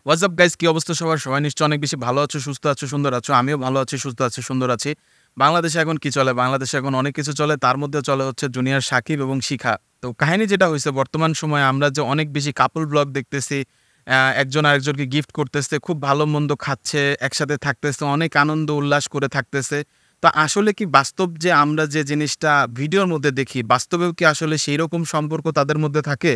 WhatsApp guys, কি অবস্থা সবার? সবাই নিশ্চয়ই অনেক বেশি ভালো আছো, সুস্থ আছো, সুন্দর আছো। আমিও ভালো আছি, সুস্থ আছি, সুন্দর আছি। বাংলাদেশে এখন কি চলে? বাংলাদেশে এখন অনেক কিছু চলে। তার মধ্যে চলে হচ্ছে জুনিয়র সাকিব এবং শিখা। তো কাহিনী যেটা হইছে, বর্তমান সময়ে আমরা যে অনেক বেশি কাপল ব্লগ দেখতেছি, একজন আরেকজনকে গিফট করতেছে, খুব ভালো-মন্দ খাচ্ছে, একসাথে থাকতেছে, অনেক আনন্দ উল্লাস করে থাকতেছে। তো আসলে কি বাস্তব যে আমরা যে জিনিসটা ভিডিওর মধ্যে দেখি, বাস্তবেও কি আসলে সেইরকম সম্পর্ক তাদের মধ্যে থাকে?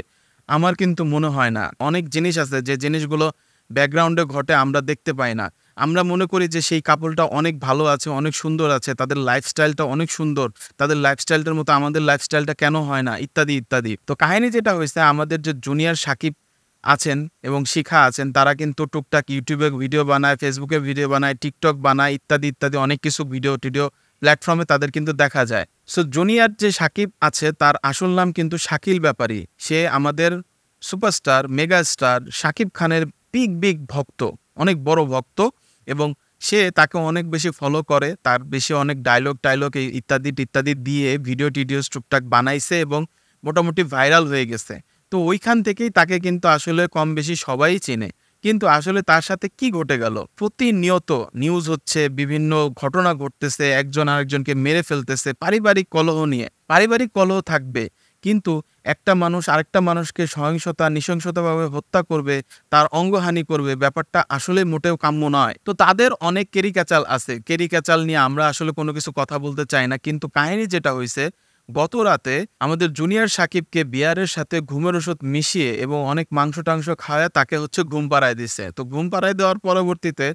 আমার কিন্তু মনে হয় না। অনেক জিনিস আছে যে জিনিসগুলো ব্যাকগ্রাউন্ডে ঘটে, আমরা দেখতে পাই না। আমরা মনে করি যে সেই কাপলটা অনেক ভালো আছে, অনেক সুন্দর আছে, তাদের লাইফস্টাইলটা অনেক সুন্দর। তাদের লাইফস্টাইলটার মতো আমাদের লাইফস্টাইলটা কেন হয় না? ইত্যাদি, ইত্যাদি। তো কাহিনী যেটা হইছে, আমাদের যে জুনিয়র সাকিব আছেন এবং শিখা আছেন, তারা কিন্তু টুকটাক YouTube এ ভিডিও বানায়, Facebook এ ভিডিও বানায়, TikTok বানায়, ইত্যাদি, ইত্যাদি অনেক কিছু ভিডিও-টিডিও প্ল্যাটফর্মে তাদের কিন্তু দেখা যায়। সো জুনিয়র যে সাকিব আছে, তার আসল নাম কিন্তু শাকিল ব্যাপারী। সে আমাদের সুপারস্টার, মেগাস্টার শাকিব খানের বিগ ভক্ত, অনেক বড় ভক্ত। এবং সে তাকে অনেক বেশি ফলো করে, তার বেশি অনেক ডায়লগ ইত্যাদি টিত্যাদি দিয়ে ভিডিও-টিডিওস টুকটাক বানাইছে এবং মোটামুটি ভাইরাল হয়ে গেছে। তো ওইখান থেকেই তাকে কিন্তু আসলে কম বেশি সবাই চেনে। কিন্তু আসলে তার সাথে কি ঘটে গেল? প্রতিনিয়ত নিউজ হচ্ছে, বিভিন্ন ঘটনা ঘটতেছে, একজন আরেকজনকে মেরে ফেলতেছে, পারিবারিক কলহ নিয়ে। পারিবারিক কলহ থাকবে, কিন্তু একটা মানুষ আরেকটা মানুষকে নৃশংসতাভাবে হত্যা করবে, তার অঙ্গহানি করবে, ব্যাপারটা আসলে মোটেও কাম্য নয়। তো তাদের অনেক কেরিক্যাচাল আছে। কেরিক্যাচাল নিয়ে আমরা আসলে কোনো কিছু কথা বলতে চাই না। কিন্তু কাহিনী যেটা হইছে, গত রাতে আমাদের জুনিয়র সাকিবকে বিয়ারের সাথে ঘুমের ওষুধ মিশিয়ে এবং অনেক মাংস-টাংস খাওয়ায় তাকে হচ্ছে ঘুম পাড়ায় দিছে। তো ঘুম পাড়ায় দেওয়ার পরবর্তীতে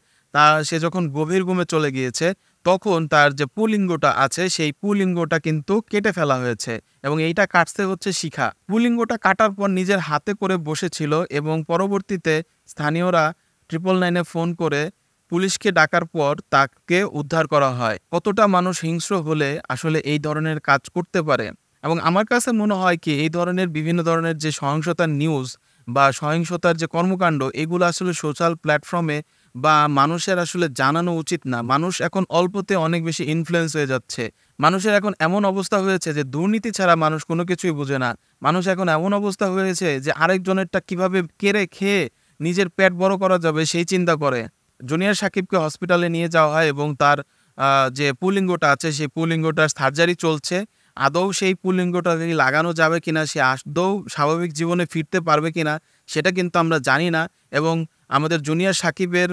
সে যখন গভীর ঘুমে চলে গিয়েছে, তখন তার যে পুলিঙ্গটা আছে, সেই পুলিঙ্গটা কিন্তু কেটে ফেলা হয়েছে এবং এইটা কাটছে হচ্ছে শিখা। পুলিঙ্গটা কাটার পর নিজের হাতে করে বসেছিল এবং পরবর্তীতে স্থানীয়রা 999 এ ফোন করে পুলিশকে ডাকার পর তাকে উদ্ধার করা হয়। কতটা মানুষ হিংস্র হলে আসলে এই ধরনের কাজ করতে পারে? এবং আমার কাছে মনে হয় কি, এই ধরনের বিভিন্ন ধরনের যে সহিংসতার নিউজ বা সহিংসতার যে কর্মকাণ্ড, এগুলো আসলে সোশ্যাল প্ল্যাটফর্মে বা মানুষের আসলে জানানো উচিত না। মানুষ এখন অল্পতে অনেক বেশি ইনফ্লুয়েন্স হয়ে যাচ্ছে। মানুষের এখন এমন অবস্থা হয়েছে যে দুর্নীতি ছাড়া মানুষ কোনো কিছুই বোঝে না। মানুষ এখন এমন অবস্থা হয়েছে যে আরেকজনেরটা কিভাবে কেড়ে খেয়ে নিজের পেট বড় করা যাবে সেই চিন্তা করে। জুনিয়র সাকিবকে হসপিটালে নিয়ে যাওয়া হয় এবং তার যে পুলিঙ্গটা আছে, সেই পুলিঙ্গটার সার্জারি চলছে। আদৌ সেই পুলিঙ্গটা লাগানো যাবে কিনা, সে আদৌ স্বাভাবিক জীবনে ফিরতে পারবে কিনা, সেটা কিন্তু আমরা জানি না। এবং আমাদের জুনিয়র সাকিবের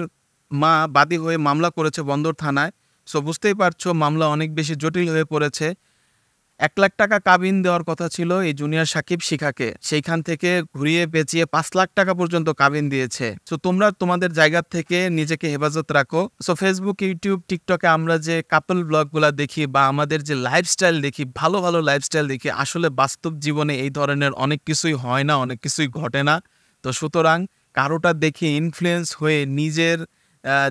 মা বাদী হয়ে মামলা করেছে বন্দর থানায়। সো বুঝতেই পারছো, মামলা অনেক বেশি জটিল হয়ে পড়েছে। ৳১,০০,০০০ কাবিন দেওয়ার কথা ছিল এই জুনিয়র সাকিব শিখাকে। সেইখান থেকে ঘুরিয়ে পেঁচিয়ে ৳৫,০০,০০০ পর্যন্ত কাবিন দিয়েছে। সো তোমরা তোমাদের জায়গা থেকে নিজেকে হেফাজত রাখো। সো Facebook, YouTube, TikTok এ আমরা যে কাপল ব্লগগুলা দেখি বা আমাদের যে লাইফস্টাইল দেখি, ভালো লাইফস্টাইল দেখি, আসলে বাস্তব জীবনে এই ধরনের অনেক কিছুই হয় না, অনেক কিছুই ঘটে না। তো সুতরাং কারোটা দেখে ইনফ্লুয়েন্স হয়ে নিজের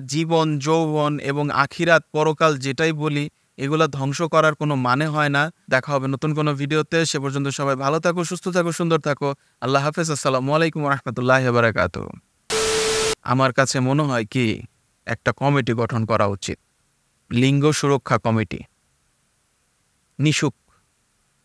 জীবন, যৌবন এবং আখিরাত, পরকাল যেটাই বলি, এগুলা ধ্বংস করার কোনো মানে হয় না। দেখা হবে নতুন কোনো ভিডিওতে। সে পর্যন্ত সবাই ভালো থাকো, সুস্থ থাকো, সুন্দর থাকো। আল্লাহ হাফেজ। আসসালামু আলাইকুম ওয়া রাহমাতুল্লাহি ওয়া বারাকাতুহু। আমার কাছে মনে হয় কি, একটা কমিটি গঠন করা উচিত। লিঙ্গ সুরক্ষা কমিটি। নিশুক